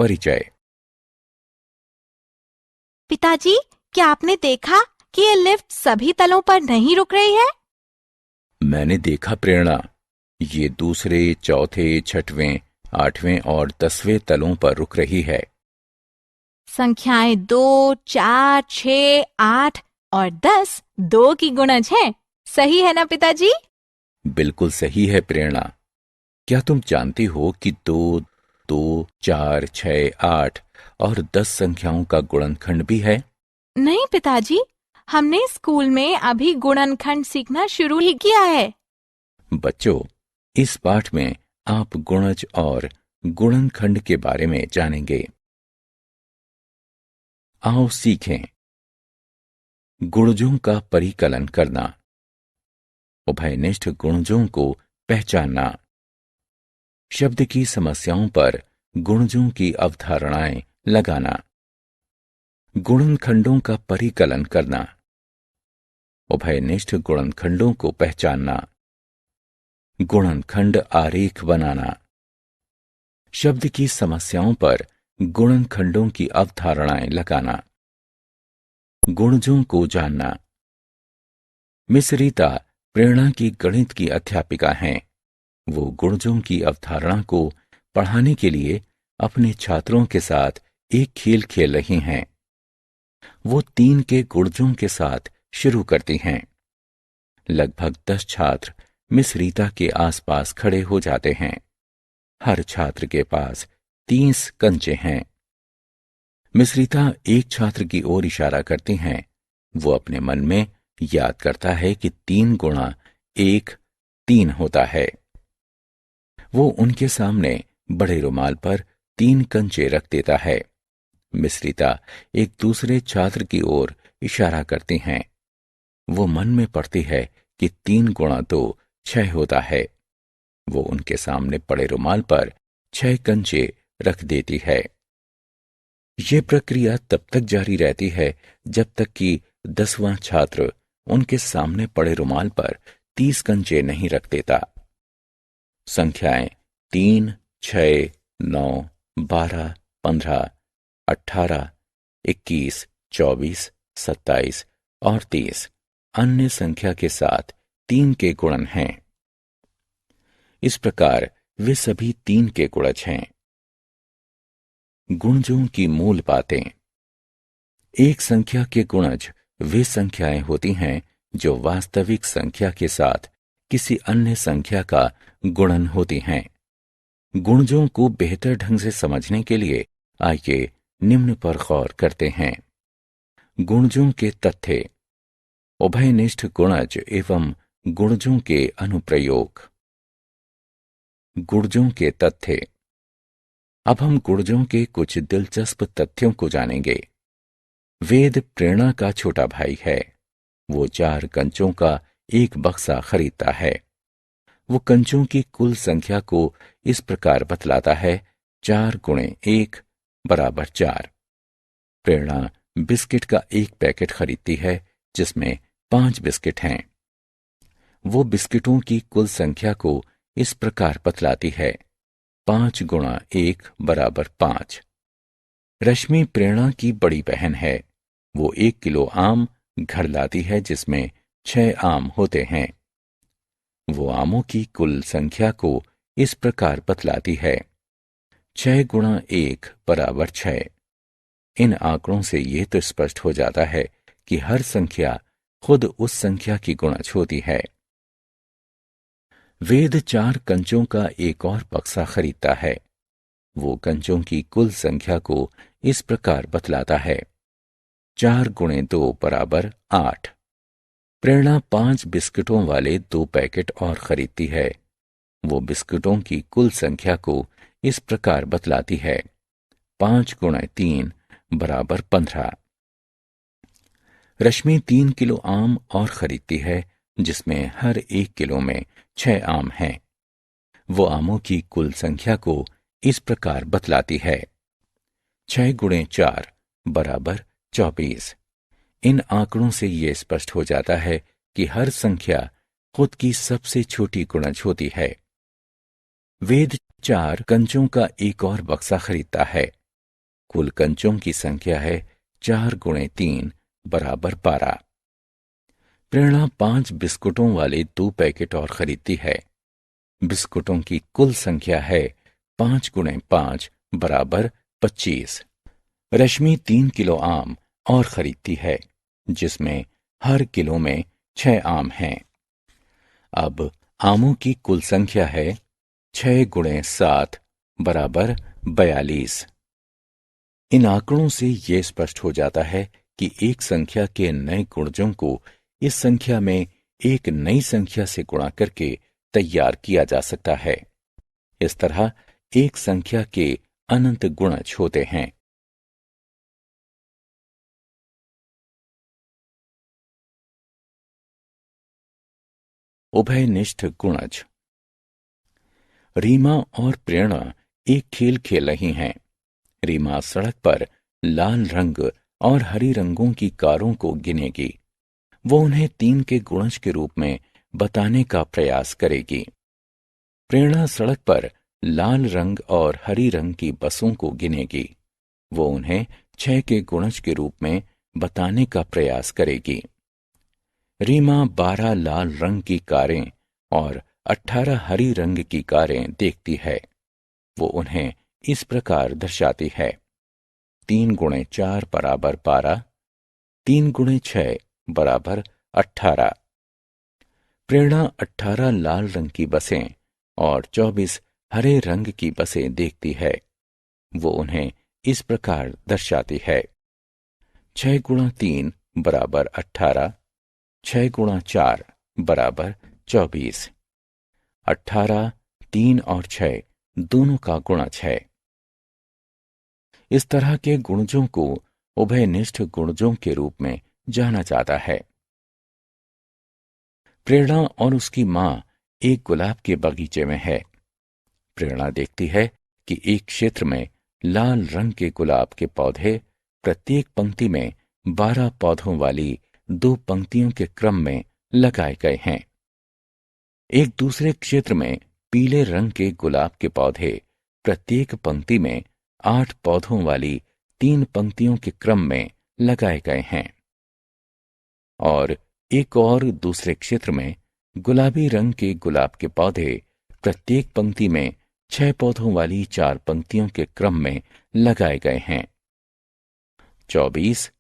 परिचय। पिताजी, क्या आपने देखा कि ये लिफ्ट सभी तलों पर नहीं रुक रही है? मैंने देखा प्रेरणा, ये दूसरे, चौथे, छठवें, 8वें और 10वें तलों पर रुक रही है। संख्याएं 2, 4, 6, 8 और 10 2 की गुणज है। सही है ना पिताजी? बिल्कुल सही है प्रेरणा। क्या तुम जानती हो कि 2, 2, 4, 6, 8 और 10 संख्याओं का गुणनखंड भी है? नहीं पिताजी, हमने स्कूल में अभी गुणनखंड सीखना शुरू ही किया है। बच्चों, इस पाठ में आप गुणज और गुणनखंड के बारे में जानेंगे। आओ सीखें। गुणजों का परिकलन करना, उभयनिष्ठ गुणजों को पहचानना, शब्द की समस्याओं पर गुणजों की अवधारणाएं लगाना, गुणनखंडों का परिकलन करना, उभयनिष्ठ गुणनखंडों को पहचानना, गुणनखंड आरेख बनाना, शब्द की समस्याओं पर गुणनखंडों की अवधारणाएं लगाना, गुणजों को जानना। मिस रीता प्रेरणा की गणित की अध्यापिका हैं। वो गुणजों की अवधारणा को पढ़ाने के लिए अपने छात्रों के साथ एक खेल खेल रही हैं। वो 3 के गुणजों के साथ शुरू करती हैं। लगभग 10 छात्र मिस रीता के आसपास खड़े हो जाते हैं। हर छात्र के पास 30 कंचे हैं। मिस रीता एक छात्र की ओर इशारा करती हैं। वो अपने मन में याद करता है कि 3 गुणा 1 3 होता है। वो उनके सामने बड़े रुमाल पर 3 कंचे रख देता है। मिस रीता एक दूसरे छात्र की ओर इशारा करती हैं। वो मन में पढ़ती है कि 3 गुणा 2 6 होता है। वो उनके सामने पड़े रुमाल पर 6 कंचे रख देती है। ये प्रक्रिया तब तक जारी रहती है जब तक कि 10वां छात्र उनके सामने पड़े रुमाल पर 30 कंचे नहीं रख देता। संख्याएं 3, 6, 9, 12, 15, 18, 21, 24, 27 और 30 अन्य संख्या के साथ 3 के गुणन हैं। इस प्रकार वे सभी 3 के गुणज हैं। गुणजों की मूल बातें। एक संख्या के गुणज वे संख्याएं होती हैं जो वास्तविक संख्या के साथ किसी अन्य संख्या का गुणन होती हैं। गुणजों को बेहतर ढंग से समझने के लिए आइए निम्न पर गौर करते हैं। गुणजों के तथ्य, उभयनिष्ठ गुणज एवं गुणजों के अनुप्रयोग। गुणजों के तथ्य। अब हम गुणजों के कुछ दिलचस्प तथ्यों को जानेंगे। वेद प्रेरणा का छोटा भाई है। वो 4 कंचों का एक बक्सा खरीदता है। वो कंचों की कुल संख्या को इस प्रकार बतलाता है, 4 गुणे 1 बराबर 4। प्रेरणा बिस्किट का एक पैकेट खरीदती है जिसमें 5 बिस्किट हैं। वो बिस्किटों की कुल संख्या को इस प्रकार बतलाती है, 5 गुणा 1 बराबर 5। रश्मि प्रेरणा की बड़ी बहन है। वो 1 किलो आम घर लाती है जिसमें 6 आम होते हैं। वो आमों की कुल संख्या को इस प्रकार बतलाती है, 6 गुणा 1 बराबर 6। इन आंकड़ों से ये तो स्पष्ट हो जाता है कि हर संख्या खुद उस संख्या की गुणज होती है। वेद 4 कंचों का एक और बक्सा खरीदता है। वो कंचों की कुल संख्या को इस प्रकार बतलाता है, 4 गुणे 2 बराबर 8। प्रेरणा 5 बिस्किटों वाले 2 पैकेट और खरीदती है। वो बिस्किटों की कुल संख्या को इस प्रकार बतलाती है, 5 गुणे 3 बराबर 15। रश्मि 3 किलो आम और खरीदती है जिसमें हर 1 किलो में 6 आम हैं। वो आमों की कुल संख्या को इस प्रकार बतलाती है, 6 गुणे 4 बराबर 24। इन आंकड़ों से यह स्पष्ट हो जाता है कि हर संख्या खुद की सबसे छोटी गुणज होती है। वेद 4 कंचों का एक और बक्सा खरीदता है। कुल कंचों की संख्या है 4 गुणे 3 बराबर 12। प्रेरणा 5 बिस्कुटों वाले 2 पैकेट और खरीदती है। बिस्कुटों की कुल संख्या है 5 गुणे 5 बराबर 25। रश्मि 3 किलो आम और खरीदती है, जिसमें हर किलो में 6 आम हैं। अब आमों की कुल संख्या है 6 गुणे 7 बराबर 42। इन आंकड़ों से ये स्पष्ट हो जाता है कि एक संख्या के नए गुणजों को इस संख्या में एक नई संख्या से गुणा करके तैयार किया जा सकता है। इस तरह एक संख्या के अनंत गुणज होते हैं। उभयनिष्ठ गुणज। रीमा और प्रेरणा एक खेल खेल रही हैं। रीमा सड़क पर लाल रंग और हरी रंगों की कारों को गिनेगी। वो उन्हें 3 के गुणज के रूप में बताने का प्रयास करेगी। प्रेरणा सड़क पर लाल रंग और हरी रंग की बसों को गिनेगी। वो उन्हें 6 के गुणज के रूप में बताने का प्रयास करेगी। रीमा 12 लाल रंग की कारें और 18 हरी रंग की कारें देखती है। वो उन्हें इस प्रकार दर्शाती है: 3 गुणे 4 बराबर 12, 3 गुणे 6 बराबर 18। प्रेरणा 18 लाल रंग की बसें और 24 हरे रंग की बसें देखती है। वो उन्हें इस प्रकार दर्शाती है: 6 गुणा 3 बराबर 18, 6 गुणा 4 बराबर 24। 18 3 और 6 दोनों का गुणज है। इस तरह के गुणजों को उभयनिष्ठ गुणजों के रूप में जाना जाता है। प्रेरणा और उसकी मां एक गुलाब के बगीचे में है। प्रेरणा देखती है कि एक क्षेत्र में लाल रंग के गुलाब के पौधे प्रत्येक पंक्ति में 12 पौधों वाली 2 पंक्तियों के क्रम में लगाए गए हैं। एक दूसरे क्षेत्र में पीले रंग के गुलाब के पौधे प्रत्येक पंक्ति में 8 पौधों वाली 3 पंक्तियों के क्रम में लगाए गए हैं। और एक और दूसरे क्षेत्र में गुलाबी रंग के गुलाब के पौधे प्रत्येक पंक्ति में 6 पौधों वाली 4 पंक्तियों के क्रम में लगाए गए हैं। 24,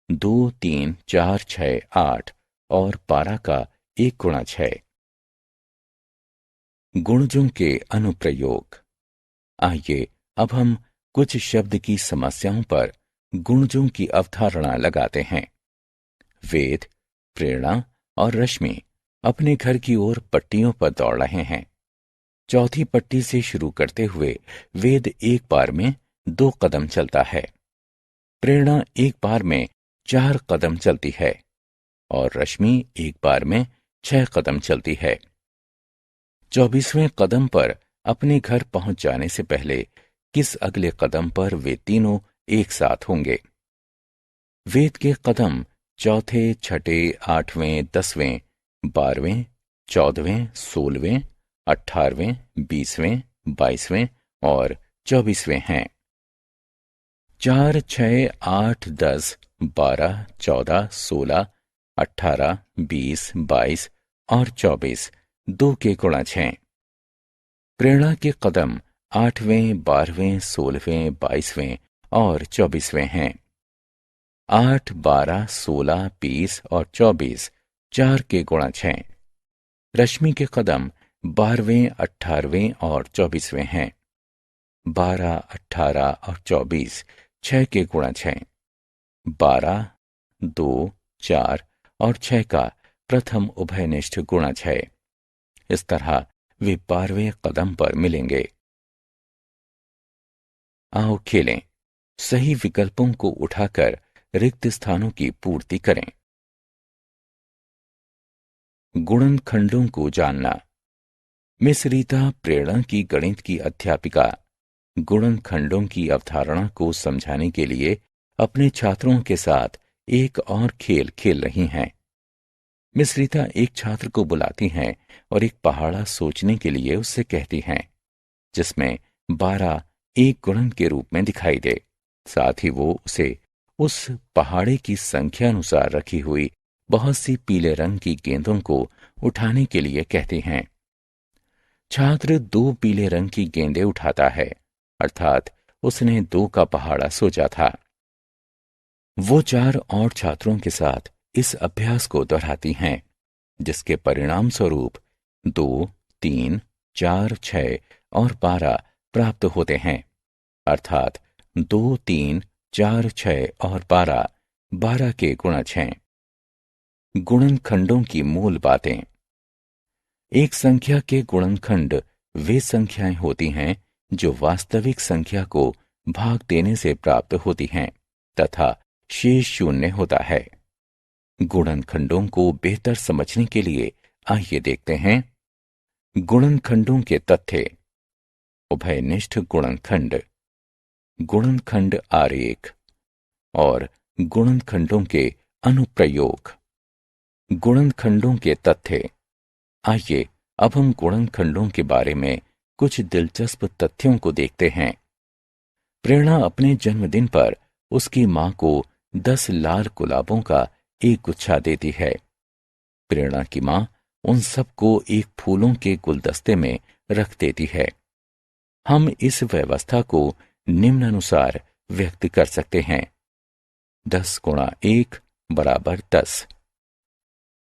2, 3, 4, 6, 8 और 12 का एक गुणज है। गुणजों के अनुप्रयोग। आइए अब हम कुछ शब्द की समस्याओं पर गुणजों की अवधारणा लगाते हैं। वेद, प्रेरणा और रश्मि अपने घर की ओर पट्टियों पर दौड़ रहे हैं। चौथी पट्टी से शुरू करते हुए वेद एक बार में 2 कदम चलता है। प्रेरणा एक बार में 4 कदम चलती है और रश्मि एक बार में 6 कदम चलती है। 24वें कदम पर अपने घर पहुंच जाने से पहले किस अगले कदम पर वे तीनों एक साथ होंगे? वेद के कदम चौथे, छठे, 8वें, 10वें, 12वें, 14वें, 16वें, 18वें, 20वें, 22वें और 24वें हैं। 4, 6, 8, 10, 12, 14, 16, 18, 20, 22 और 24 2 के गुणज हैं। प्रेरणा के कदम 8वें, 12वें, 16वें, 22वें और 24वें हैं। 8, 12, 16, 20 और 24 4 के गुणज हैं। रश्मि के कदम 12वें, 18वें और 24वें हैं। 12, 18 और 24 6 के गुणज हैं। 12, 2, 4 और 6 का प्रथम उभयनिष्ठ गुणज है। इस तरह वे 12वें कदम पर मिलेंगे। आओ खेलें। सही विकल्पों को उठाकर रिक्त स्थानों की पूर्ति करें। गुणनखंडों को जानना। मिस रीता प्रेरणा की गणित की अध्यापिका गुणनखंडों की अवधारणा को समझाने के लिए अपने छात्रों के साथ एक और खेल खेल रही हैं। मिस रीता एक छात्र को बुलाती हैं और एक पहाड़ा सोचने के लिए उससे कहती हैं, जिसमें 12 एक गुणन के रूप में दिखाई दे। साथ ही वो उसे उस पहाड़े की संख्या अनुसार रखी हुई बहुत सी पीले रंग की गेंदों को उठाने के लिए कहते हैं। छात्र 2 पीले रंग की गेंदें उठाता है, अर्थात उसने 2 का पहाड़ा सोचा था। वो 4 और छात्रों के साथ इस अभ्यास को दोहराती हैं, जिसके परिणाम स्वरूप 2, 3, 4, 6 और 12 प्राप्त होते हैं, अर्थात 2, 3, 4, 6 और 12 12 के गुणज हैं। गुणनखंडों की मूल बातें। एक संख्या के गुणनखंड वे संख्याएं होती हैं जो वास्तविक संख्या को भाग देने से प्राप्त होती हैं तथा शेष शून्य होता है। गुणनखंडों को बेहतर समझने के लिए आइए देखते हैं गुणनखंडों के तथ्य। उभयनिष्ठ गुणनखंड, गुणनखंड आरेख और गुणनखंडों के अनुप्रयोग। गुणनखंडों के तथ्य। आइए अब हम गुणनखंडों के बारे में कुछ दिलचस्प तथ्यों को देखते हैं। प्रेरणा अपने जन्मदिन पर उसकी मां को 10 लाल गुलाबों का एक गुच्छा देती है। प्रेरणा की मां उन सबको एक फूलों के गुलदस्ते में रख देती है। हम इस व्यवस्था को निम्नानुसार व्यक्त कर सकते हैं। 10 गुणा 1 बराबर 10।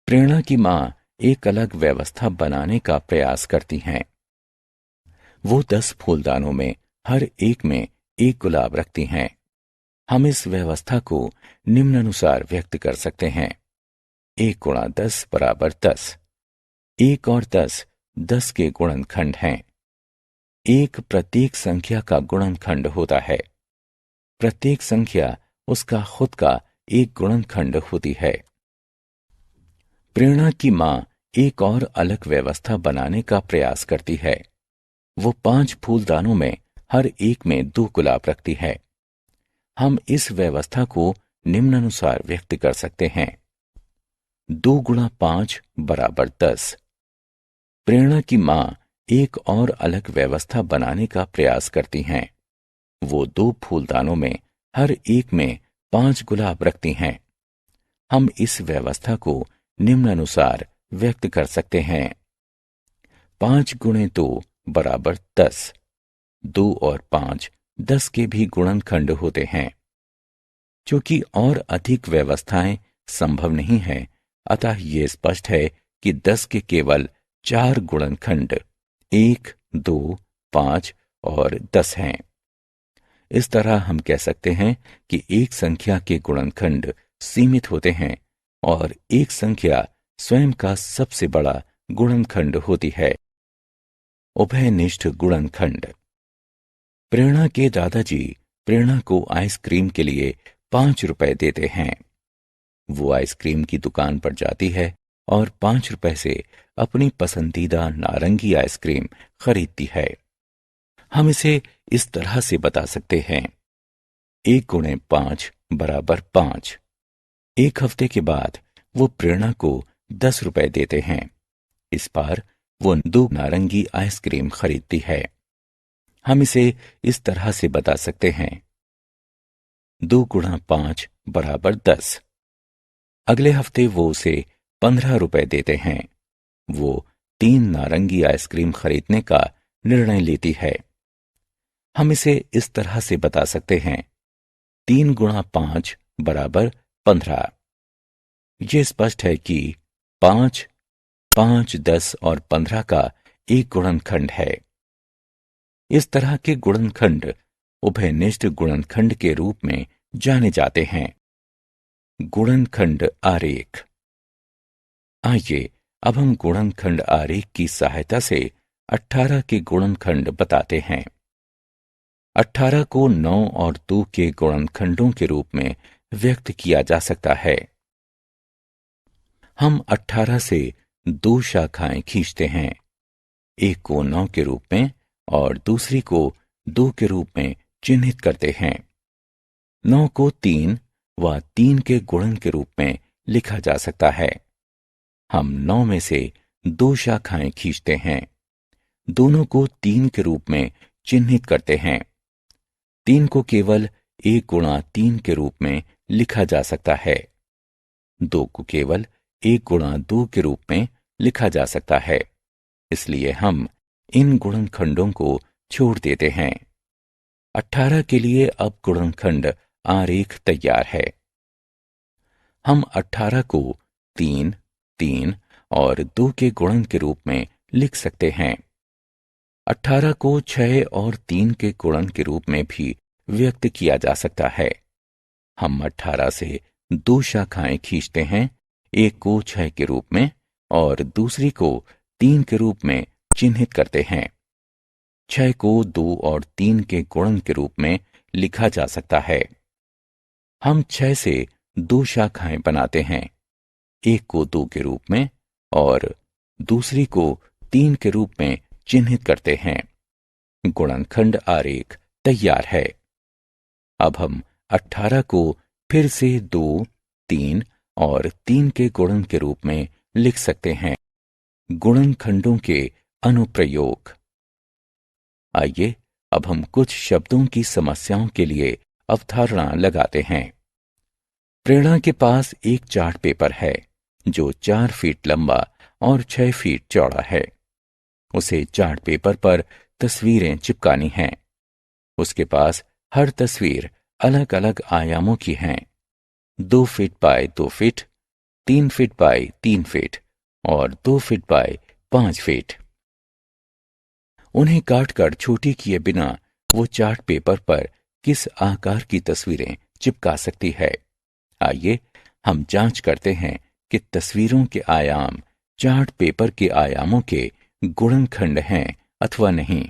प्रेरणा की मां एक अलग व्यवस्था बनाने का प्रयास करती हैं। वो 10 फूलदानों में हर एक में एक गुलाब रखती हैं। हम इस व्यवस्था को निम्नानुसार व्यक्त कर सकते हैं। 1 गुणा 10 बराबर 10। 1 और 10 10 के गुणनखंड हैं। 1 प्रत्येक संख्या का गुणनखंड होता है। प्रत्येक संख्या उसका खुद का एक गुणनखंड होती है। प्रेरणा की मां एक और अलग व्यवस्था बनाने का प्रयास करती है। वो 5 फूलदानों में हर एक में 2 गुलाब रखती है। हम इस व्यवस्था को निम्नानुसार व्यक्त कर सकते हैं। 2 गुणा 5 बराबर 10। प्रेरणा की मां एक और अलग व्यवस्था बनाने का प्रयास करती हैं। वो 2 फूलदानों में हर एक में 5 गुलाब रखती हैं। हम इस व्यवस्था को निम्नानुसार व्यक्त कर सकते हैं। 5 गुणे 2 बराबर 10। 2 और 5 10 के भी गुणनखंड होते हैं। क्योंकि और अधिक व्यवस्थाएं संभव नहीं है, अतः ये स्पष्ट है कि 10 के केवल 4 गुणनखंड 1, 2, 5 और 10 हैं। इस तरह हम कह सकते हैं कि एक संख्या के गुणनखंड सीमित होते हैं और एक संख्या स्वयं का सबसे बड़ा गुणनखंड होती है। उभयनिष्ठ गुणनखंड। प्रेरणा के दादाजी प्रेरणा को आइसक्रीम के लिए 5 रुपए देते हैं। वो आइसक्रीम की दुकान पर जाती है और 5 रुपए से अपनी पसंदीदा नारंगी आइसक्रीम खरीदती है। हम इसे इस तरह से बता सकते हैं। 1 गुणे 5 बराबर 5। एक हफ्ते के बाद वो प्रेरणा को 10 रुपए देते हैं। इस बार वो 2 नारंगी आइसक्रीम खरीदती है। हम इसे इस तरह से बता सकते हैं। 2 गुणा 5 बराबर 10। अगले हफ्ते वो उसे 15 रुपए देते हैं। वो 3 नारंगी आइसक्रीम खरीदने का निर्णय लेती है। हम इसे इस तरह से बता सकते हैं। 3 गुणा 5 बराबर 15। ये स्पष्ट है कि 5, 5, 10 और 15 का एक गुणनखंड है। इस तरह के गुणनखंड उभयनिष्ठ गुणनखंड के रूप में जाने जाते हैं। गुणनखंड आरेख। आइए अब हम गुणनखंड आरेख की सहायता से 18 के गुणनखंड बताते हैं। 18 को 9 और 2 के गुणनखंडों के रूप में व्यक्त किया जा सकता है। हम 18 से 2 शाखाएं खींचते हैं, एक को 9 के रूप में और दूसरी को 2 के रूप में चिन्हित करते हैं। 9 को 3 व 3 के गुणन के रूप में लिखा जा सकता है। हम 9 में से 2 शाखाएं खींचते हैं, दोनों को 3 के रूप में चिन्हित करते हैं। 3 को केवल 1 गुणा 3 के रूप में लिखा जा सकता है। 2 को केवल 1 गुणा 2 के रूप में लिखा जा सकता है, इसलिए हम इन गुणनखंडों को छोड़ देते हैं। 18 के लिए अब गुणनखंड आरेख तैयार है। हम 18 को 3, 3 और 2 के गुणन के रूप में लिख सकते हैं। 18 को 6 और 3 के गुणन के रूप में भी व्यक्त किया जा सकता है। हम 18 से 2 शाखाएं खींचते हैं, एक को 6 के रूप में और दूसरी को 3 के रूप में चिन्हित करते हैं। 6 को 2 और 3 के गुणन के रूप में लिखा जा सकता है। हम 6 से 2 शाखाएं बनाते हैं, एक को 2 के रूप में और दूसरी को 3 के रूप में चिन्हित करते हैं। गुणनखंड आरेख तैयार है। अब हम 18 को फिर से 2, 3 और 3 के गुणन के रूप में लिख सकते हैं। गुणनखंडों के अनुप्रयोग। आइए अब हम कुछ शब्दों की समस्याओं के लिए अवधारणा लगाते हैं। प्रेरणा के पास एक चार्ट पेपर है जो 4 फीट लंबा और 6 फीट चौड़ा है। उसे चार्ट पेपर पर तस्वीरें चिपकानी हैं। उसके पास हर तस्वीर अलग अलग आयामों की हैं। 2 feet by 2 feet, 3 feet by 3 feet और 2 फीट बाय 5 फीट। उन्हें काटकर छोटी किए बिना वो चार्ट पेपर पर किस आकार की तस्वीरें चिपका सकती है। आइए हम जांच करते हैं कि तस्वीरों के आयाम चार्ट पेपर के आयामों के गुणनखंड हैं अथवा नहीं।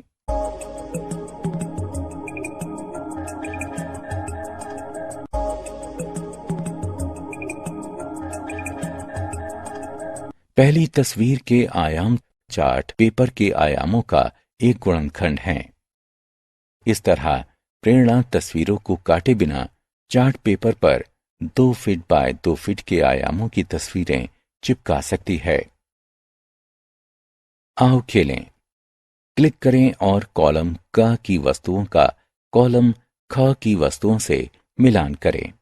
पहली तस्वीर के आयाम चार्ट पेपर के आयामों का एक गुणनखंड है। इस तरह प्रेरणा तस्वीरों को काटे बिना चार्ट पेपर पर 2 फीट बाय 2 फीट के आयामों की तस्वीरें चिपका सकती है। आओ खेलें। क्लिक करें और कॉलम क की वस्तुओं का कॉलम ख की वस्तुओं से मिलान करें।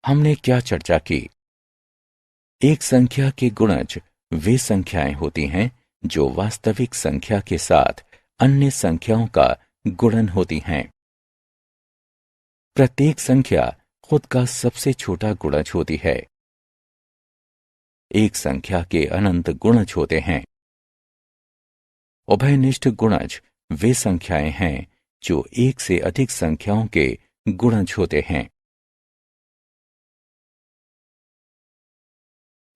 हमने क्या चर्चा की? एक संख्या के गुणज वे संख्याएं होती हैं जो वास्तविक संख्या के साथ अन्य संख्याओं का गुणन होती हैं। प्रत्येक संख्या खुद का सबसे छोटा गुणज होती है। एक संख्या के अनंत गुणज होते हैं। उभयनिष्ठ गुणज वे संख्याएं हैं जो एक से अधिक संख्याओं के गुणज होते हैं।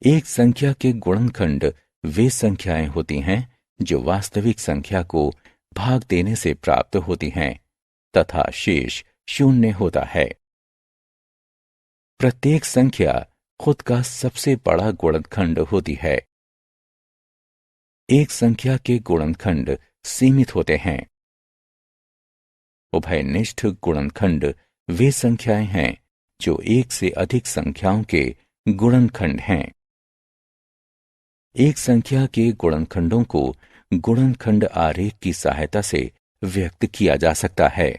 एक संख्या के गुणनखंड वे संख्याएं होती हैं जो वास्तविक संख्या को भाग देने से प्राप्त होती हैं तथा शेष 0 होता है। प्रत्येक संख्या खुद का सबसे बड़ा गुणनखंड होती है। एक संख्या के गुणनखंड सीमित होते हैं। उभयनिष्ठ गुणनखंड वे संख्याएं हैं जो एक से अधिक संख्याओं के गुणनखंड हैं। एक संख्या के गुणनखंडों को गुणनखंड आरेख की सहायता से व्यक्त किया जा सकता है।